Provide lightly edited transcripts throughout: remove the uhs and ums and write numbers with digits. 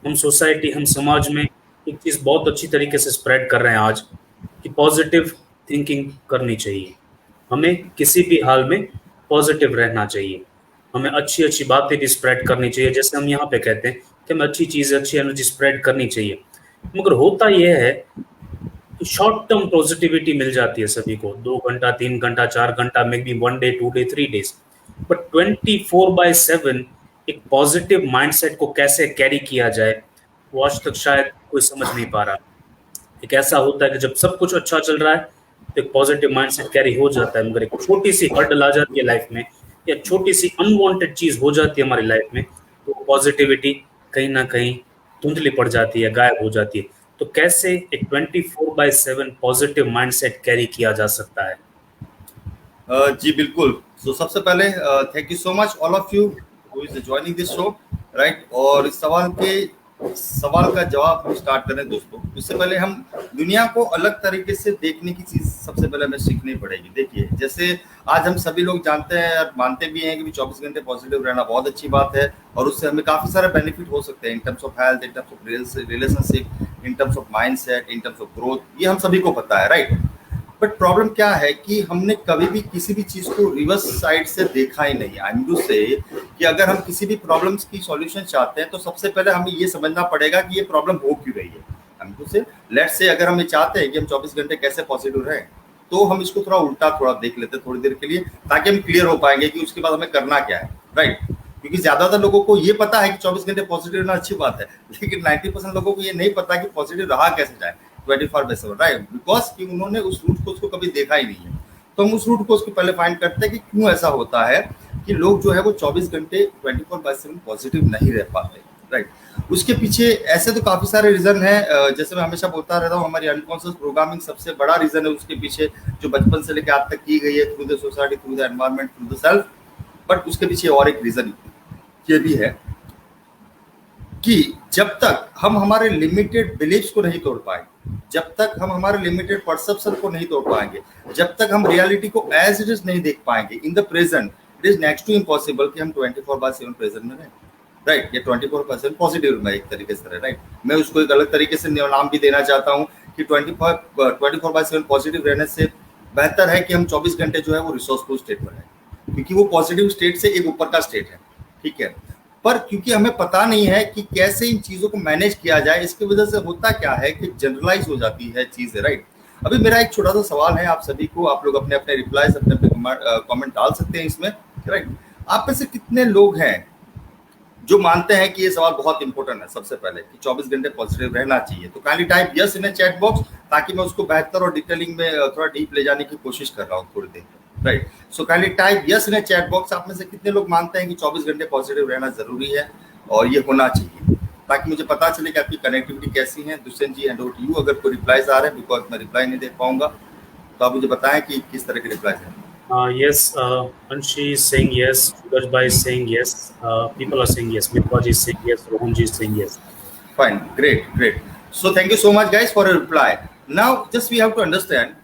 हम सोसाइटी, हम समाज में एक चीज बहुत अच्छी तरीके से स्प्रेड कर रहे हैं आज, कि पॉजिटिव थिंकिंग करनी चाहिए। हमें किसी भी हाल में पॉजिटिव रहना चाहिए। हमें अच्छी अच्छी बातें भी स्प्रेड करनी चाहिए, जैसे हम यहाँ पे कहते हैं कि हमें अच्छी चीज, अच्छी एनर्जी स्प्रेड करनी चाहिए। मगर होता यह है कि शॉर्ट टर्म पॉजिटिविटी मिल जाती है सभी को, 2 घंटा, 3 घंटा, 4 घंटा, may be 1 day, 2 day, 3 days. But 24/7 एक पॉजिटिव माइंडसेट को कैसे कैरी किया जाए, वो आज तक शायद कोई समझ नहीं पा रहा। एक ऐसा होता है कि जब सब कुछ अच्छा चल रहा है तो एक पॉजिटिव माइंडसेट कैरी हो जाता है, मगर एक छोटी सी हर्डल आ जाती है लाइफ में, या छोटी सी अनवांटेड चीज हो जाती है हमारी लाइफ में, तो पॉजिटिविटी कहीं ना कहीं धुंधली पड़ जाती है, गायब हो जाती है। तो कैसे एक 24/7 पॉजिटिव माइंडसेट कैरी किया जा सकता है? जी बिल्कुल। तो सबसे पहले thank you so much all of you who is joining this show, right. और इस सवाल का जवाब हम स्टार्ट करें दोस्तों। इससे पहले हम दुनिया को अलग तरीके से देखने की चीज सबसे पहले हमें सीखनी पड़ेगी। देखिए, जैसे आज हम सभी लोग जानते हैं और मानते भी हैं कि 24 घंटे पॉजिटिव रहना बहुत अच्छी बात है, और उससे हमें काफी सारे बेनिफिट हो सकते हैं in terms of health, in terms of relationship, in terms of mindset, in terms of growth. ये हम सभी को पता है, राइट। बट प्रॉब्लम क्या है कि हमने कभी भी किसी भी चीज को रिवर्स साइड से देखा ही नहीं। आई एम से कि अगर हम किसी भी प्रॉब्लम्स की सॉल्यूशन चाहते हैं तो सबसे पहले हमें ये समझना पड़ेगा कि ये प्रॉब्लम हो क्यों रही है। हम से लेट्स से अगर हम ये चाहते हैं कि हम 24 घंटे कैसे पॉजिटिव रहें, तो हम इसको थोड़ा देख लेते हैं थोड़ी देर के लिए, ताकि हम क्लियर हो पाएंगे कि उसके बाद हमें करना क्या है, राइट। क्योंकि ज्यादातर लोगों को ये पता है कि 24 घंटे पॉजिटिव रहना अच्छी बात है, लेकिन 90% लोगों को ये नहीं पता कि पॉजिटिव रहा कैसे जाए 24/7, राइट। बिकॉज कि उन्होंने उस रूट को उसको कभी देखा ही नहीं है। तो हम उस रूट को उसको पहले फाइंड करते हैं कि क्यों ऐसा होता है कि लोग जो है वो 24 घंटे 24/7 पॉजिटिव नहीं रह पाते, राइट। उसके पीछे ऐसे तो काफी सारे रीजन है। जैसे मैं हमेशा बोलता रहता हूँ, हमारी अनकॉन्शियस प्रोग्रामिंग सबसे बड़ा रीजन है उसके पीछे, जो बचपन से लेकर आज तक की गई है, through the society, through the environment, through the self. But उसके पीछे और एक रीजन ये भी है कि जब तक हम हमारे लिमिटेड बिलीफ्स को नहीं तोड़ पाएंगे, जब तक हम हमारे लिमिटेड परसेप्शन को नहीं तोड़ पाएंगे, जब तक हम रियलिटी को एज इट इज नहीं देख पाएंगे in the present, it is next to impossible कि हम 24/7 प्रेजेंट में रहें, राइट। ये 24% पॉजिटिव में एक तरीके से रहे, राइट। मैं उसको एक अलग तरीके से नाम भी देना चाहता हूँ कि 24/7 पॉजिटिव रहने से बेहतर है कि हम 24 घंटे जो है वो रिसोर्सफुल स्टेट में रहें, क्योंकि वो पॉजिटिव स्टेट से एक ऊपर का स्टेट है, ठीक है। पर क्योंकि हमें पता नहीं है कि कैसे इन चीजों को मैनेज किया जाए, इसकी वजह से होता क्या है कि जनरलाइज हो जाती है चीजें, राइट। अभी मेरा एक छोटा सा सवाल है आप सभी को, आप लोग अपने अपने रिप्लाईज, अपने अपने कमेंट डाल सकते हैं इसमें, राइट। आप में से कितने लोग हैं जो मानते हैं कि ये सवाल बहुत इंपॉर्टेंट है, सबसे पहले कि 24 घंटे पॉजिटिव रहना चाहिए? तो kindly type yes in chat box, ताकि मैं उसको बेहतर और डिटेलिंग में थोड़ा डीप ले जाने की कोशिश कर रहा हूँ थोड़ी देर, right. So kindly type yes in chat box. आप में से कितने लोग मानते हैं कि 24 घंटे पॉजिटिव रहना जरूरी है और ये होना चाहिए, ताकि मुझे पता चले कि आपकी कनेक्टिविटी कैसी है। दुष्यंत जी एंड यू, अगर कोई रिप्लाईज आ रहे हैं, बिकॉज मैं रिप्लाई नहीं दे पाऊंगा, तो आप मुझे बताएं कि किस तरह के रिप्लाईज हैं। Yes, Anshi is saying yes, Suraj Bhai is saying yes, people are saying yes, Mitwaji is saying yes, Rohan ji is saying yes. Fine, great. So thank you so much guys for your reply. Now just we have to understand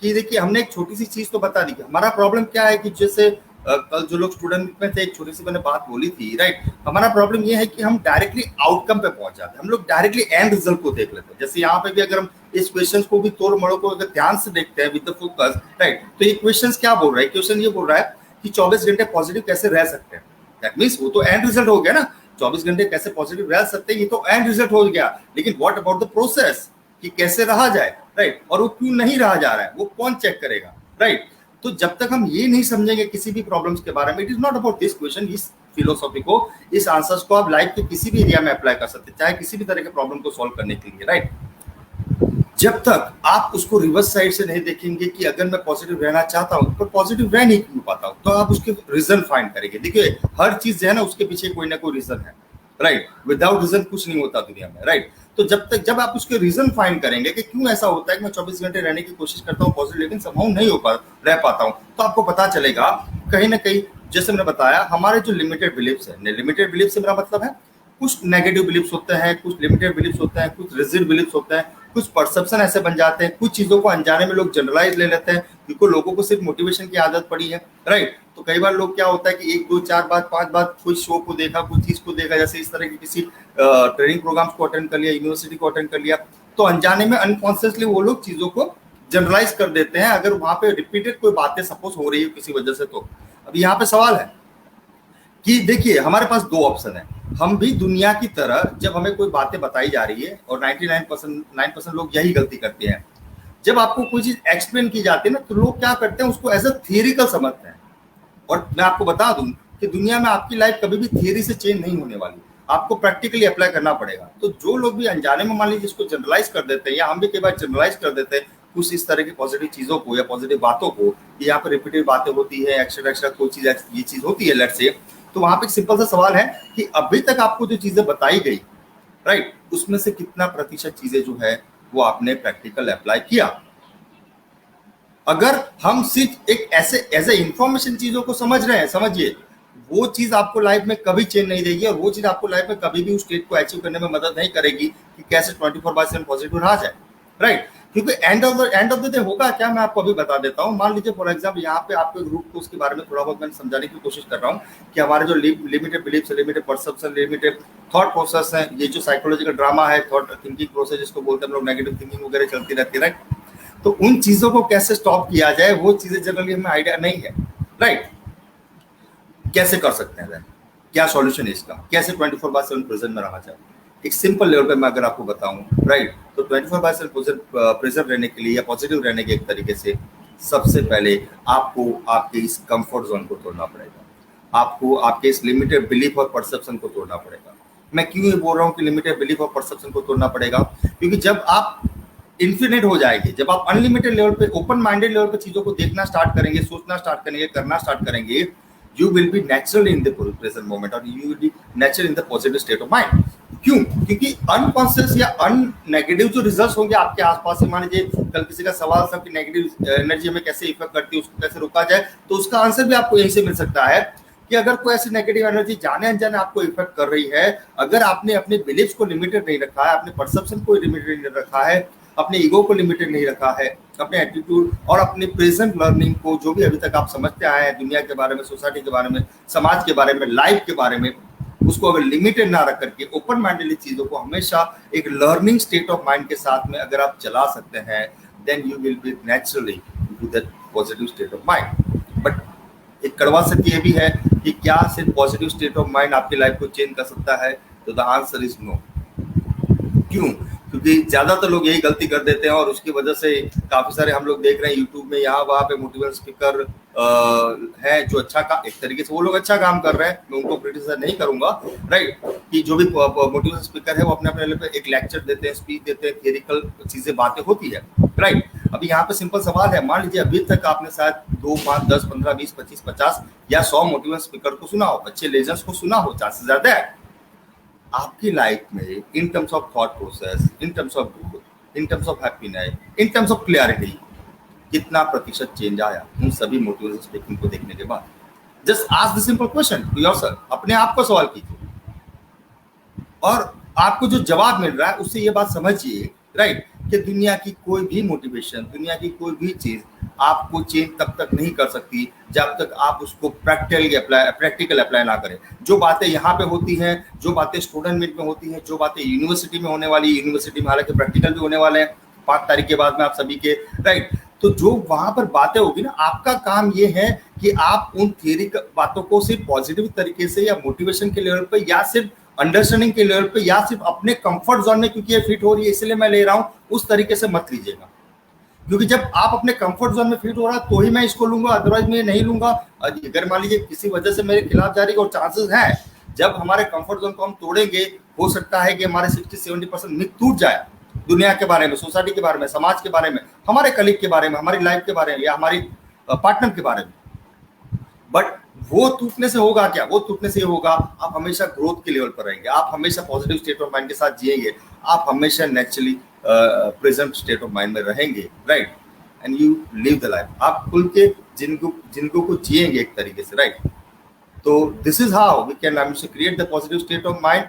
कि देखिए, हमने एक छोटी सी चीज तो बता दी कि हमारा प्रॉब्लम क्या है, कि जैसे कल जो लोग स्टूडेंट में थे, एक छोटी सी मैंने बात बोली थी, राइट। हमारा प्रॉब्लम ये है कि हम डायरेक्टली आउटकम पे पहुंच जाते हैं, हम लोग डायरेक्टली एंड रिजल्ट को देख लेते हैं। जैसे यहाँ पे भी अगर हम इस क्वेश्चन को भी तोड़ मड़ोड़ को अगर ध्यान से देखते हैं विद द फोकस, राइट, तो ये क्वेश्चन क्या बोल रहा है? क्वेश्चन ये बोल रहा है कि 24 घंटे पॉजिटिव कैसे रह सकते हैं। दैट मीन्स वो तो एंड रिजल्ट हो गया ना, 24 घंटे कैसे पॉजिटिव रह सकते हैं, ये तो एंड रिजल्ट हो गया। लेकिन व्हाट अबाउट द प्रोसेस, कि कैसे रहा जाए, राइट। और वो क्यों नहीं रहा जा रहा है, वो कौन चेक करेगा, राइट। तो जब तक हम ये नहीं समझेंगे किसी भी प्रॉब्लम्स के बारे में, it is not about this question, इस फिलोसॉफी को, इस आंसर्स को आप लाइफ के किसी भी एरिया में अप्लाई कर सकते हैं, चाहे किसी भी तरह के प्रॉब्लम को सॉल्व करने के लिए, राइट। जब तक आप उसको रिवर्स साइड से नहीं देखेंगे कि अगर मैं पॉजिटिव रहना चाहता हूँ तो पॉजिटिव रह नहीं क्यों पाता हूँ, तो आप उसके रीजन फाइंड करेंगे। देखिए, हर चीज जो है ना, उसके पीछे कोई ना कोई रीजन है, राइट। विदाउट रीजन कुछ नहीं होता दुनिया में, राइट। तो जब आप उसके रीजन फाइंड करेंगे कि क्यों ऐसा होता है कि मैं 24 घंटे रहने की कोशिश करता हूँ पॉजिटिव, लेकिन समहाउ नहीं रह पाता हूँ, तो आपको पता चलेगा कहीं ना कहीं, जैसे मैंने बताया, हमारे जो लिमिटेड बिलीफ्स है, लिमिटेड बिलीफ से मेरा मतलब है कुछ नेगेटिव बिलीफ्स होते हैं, कुछ लिमिटेड बिलीफ्स होते हैं, कुछ रिजिड बिलीफ्स होते हैं, कुछ परसेप्शन ऐसे बन जाते हैं, कुछ चीजों को अनजाने में लोग जनरलाइज ले लेते हैं क्योंकि लोगों को सिर्फ मोटिवेशन की आदत पड़ी है, राइट। तो कई बार लोग क्या होता है कि 1 2 4 बात 5 बात कोई शो को देखा, कुछ चीज को देखा, जैसे इस तरह की किसी ट्रेनिंग प्रोग्राम्स को अटेंड कर लिया, यूनिवर्सिटी को अटेंड कर लिया, तो अनजाने में अनकॉन्शियसली वो लोग चीजों को जनरलाइज कर देते हैं। अगर वहां पे रिपीटेड कोई बातें सपोज हो रही है किसी वजह से, तो अब यहाँ पे सवाल है कि देखिए हमारे पास 2 ऑप्शन है। हम भी दुनिया की तरह जब हमें कोई बातें बताई जा रही है, और 99% लोग यही गलती करते हैं, जब आपको कोई चीज एक्सप्लेन की जाती है ना, तो लोग क्या करते हैं, उसको एज अ थियरिकल समझते हैं। और मैं आपको बता दूं कि दुनिया में आपकी लाइफ कभी भी थियरी से चेंज नहीं होने वाली, आपको प्रैक्टिकली अप्लाई करना पड़ेगा। तो जो लोग भी अनजाने में मान लीजिए इसको जनरलाइज कर देते हैं, या हम भी कई बार जनरलाइज कर देते हैं कुछ इस तरह की पॉजिटिव चीजों को या पॉजिटिव बातों को, यहाँ पर रिपीटेड बातें होती है, एक्स्ट्रा कोई चीज ये चीज होती है लेट्स से, तो वहां पे एक सिंपल सा सवाल है कि अभी तक आपको जो चीजें बताई गई, राइट, उसमें से कितना प्रतिशत चीजें जो है वो आपने प्रैक्टिकल अप्लाई किया। अगर हम सिर्फ एक ऐसे एज ए इंफॉर्मेशन चीजों को समझ रहे हैं, समझिए वो चीज आपको लाइफ में कभी चेंज नहीं देगी, और वो चीज आपको लाइफ में कभी भी उस स्टेट को अचीव करने में मदद नहीं करेगी कि कैसे 24/7 पॉजिटिव रहा जाए, राइट। क्योंकि एंड ऑफ द डे होगा क्या, मैं आपको अभी बता देता हूँ। मान लीजिए फॉर एग्जाम्पल यहाँ पे आपके ग्रुप को उसके बारे में थोड़ा बहुत मैंने समझाने की कोशिश कर रहा हूँ कि हमारे जो limited belief, limited perception, limited thought process है, ये जो साइकोलॉजिकल ड्रामा है, थॉट थिंकिंग प्रोसेस जिसको बोलते हैं हम लोग, नेगेटिव थिंकिंग वगैरह चलती रहती है, राइट। तो उन चीजों को कैसे स्टॉप किया जाए, वो चीजें जनरली हमें आइडिया नहीं है, राइट। कैसे कर सकते हैं, क्या सॉल्यूशन है इसका, कैसे 24/7 प्रेजेंट में रहा जाए। एक सिंपल लेवल पे मैं अगर आपको बताऊं, राइट, तो 24/7 प्रेजेंट रहने के लिए या पॉजिटिव रहने के एक तरीके से सबसे पहले आपको आपके इस कंफर्ट जोन को तोड़ना पड़ेगा, आपको आपके इस लिमिटेड बिलीफ और परसेप्शन को तोड़ना पड़ेगा। मैं क्यों ये बोल रहा हूँ कि लिमिटेड बिलीफ और परसेप्शन को तोड़ना पड़ेगा, क्योंकि जब आप इन्फिनिट हो जाएंगे, जब आप अनलिमिटेड लेवल पे, ओपन माइंडेड लेवल पे चीजों को देखना स्टार्ट करेंगे, सोचना स्टार्ट करेंगे, करना स्टार्ट करेंगे, you will be naturally in the present moment और you will be naturally in the positive state of mind। क्यों? क्योंकि अनकॉन्शियस या नेगेटिव जो रिजल्ट्स होंगे आपके आसपास से, मान लीजिए कल किसी का सवाल था कि नेगेटिव एनर्जी हमें कैसे इफेक्ट करती है, उसको कैसे रोका जाए, तो उसका आंसर भी आपको यहीं से मिल सकता है कि अगर कोई ऐसी नेगेटिव एनर्जी जाने अनजाने आपको इफेक्ट कर रही है, अगर आपने अपने बिलीफ्स को लिमिटेड नहीं रखा है, अपने परसेप्शन को लिमिटेड नहीं रखा है, अपने ईगो को लिमिटेड नहीं रखा है, अपने एटीट्यूड और अपने प्रेजेंट लर्निंग को, जो भी अभी तक आप समझते आए हैं दुनिया के बारे में, सोसाइटी के बारे में, समाज के बारे में, लाइफ के बारे में, उसको अगर लिमिटेड ना रख करके ओपन माइंडेडली चीजों को हमेशा एक लर्निंग स्टेट ऑफ माइंड के साथ में अगर आप चला सकते हैं, then you will be naturally to that positive state of mind. But एक कड़वा सत्य ये भी है कि क्या सिर्फ पॉजिटिव स्टेट ऑफ माइंड आपकी लाइफ को चेंज कर सकता है, तो द आंसर इज नो। क्यों? क्योंकि ज्यादातर लोग यही गलती कर देते हैं, और उसकी वजह से काफी सारे हम लोग देख रहे हैं यूट्यूब में, यहाँ वहाँ पे मोटिवेशनल स्पीकर है जो अच्छा एक तरीके से वो लोग अच्छा काम कर रहे हैं, मैं उनको क्रिटिसाइज नहीं करूंगा, राइट, कि जो भी मोटिवेशनल स्पीकर है वो अपने अपने लेवल पे एक लेक्चर देते हैं, स्पीच देते हैं, थियरिकल चीजें बातें होती है, राइट। अभी यहाँ पे सिंपल सवाल है, मान लीजिए अभी तक आपने शायद 2 5 10 15 20 25 50 या 100 मोटिवेशनल स्पीकर को सुना हो, अच्छे लेजेंड्स को सुना हो, चांसेस ज्यादा है आपकी लाइफ में in terms of thought process, in terms of growth, in terms of happiness, in terms of clarity कितना प्रतिशत चेंज आया उन सभी मोटिवेशनल स्पीकिंग को देखने के बाद। Just ask the simple question to yourself, अपने आप को सवाल कीजिए, और आपको जो जवाब मिल रहा है उससे ये बात समझिए, राइट, कि दुनिया की कोई भी मोटिवेशन, दुनिया की कोई भी चीज आपको चेंज तब तक नहीं कर सकती जब तक आप उसको प्रैक्टिकल अप्लाई ना करें। जो बातें यहाँ पे होती हैं, जो बातें स्टूडेंट मीट में होती हैं, जो बातें यूनिवर्सिटी में होने वाली, यूनिवर्सिटी में हालांकि प्रैक्टिकल भी होने वाले हैं 5 तारीख के बाद में आप सभी के, राइट, तो जो वहां पर बातें होगी ना, आपका काम ये है कि आप उन थियरी बातों को सिर्फ पॉजिटिव तरीके से या मोटिवेशन के लेवल पर या सिर्फ अंडरस्टैंडिंग के लेवल पे या सिर्फ अपने कंफर्ट जोन में, क्योंकि ये फिट हो रही है इसलिए मैं ले रहा हूं, उस तरीके से मत लीजिएगा। क्योंकि जब आप अपने कंफर्ट जोन में फिट हो रहा है तो ही मैं इसको लूंगा, अदरवाइज मैं नहीं लूंगा। अगर मान लीजिए किसी वजह से मेरे खिलाफ जारी और चांसेस हैं, जब हमारे कंफर्ट जोन को हम तोड़ेंगे, हो सकता है कि हमारे 60-70% मिथ टूट जाए दुनिया के बारे में, सोसाइटी के बारे में, समाज के बारे में, हमारे कलीग के बारे में, हमारी लाइफ के बारे में या हमारी पार्टनर के बारे में। बट वो टूटने से होगा क्या? वो टूटने से होगा आप हमेशा ग्रोथ के लेवल पर रहेंगे, आप हमेशा पॉजिटिव स्टेट ऑफ माइंड के साथ जिएंगे, आप हमेशा naturally present state of mind में रहेंगे, right, and you live the life. आप खुल के जिनको को जिएंगे एक तरीके से, राइट। तो this is how we can create the positive state of mind.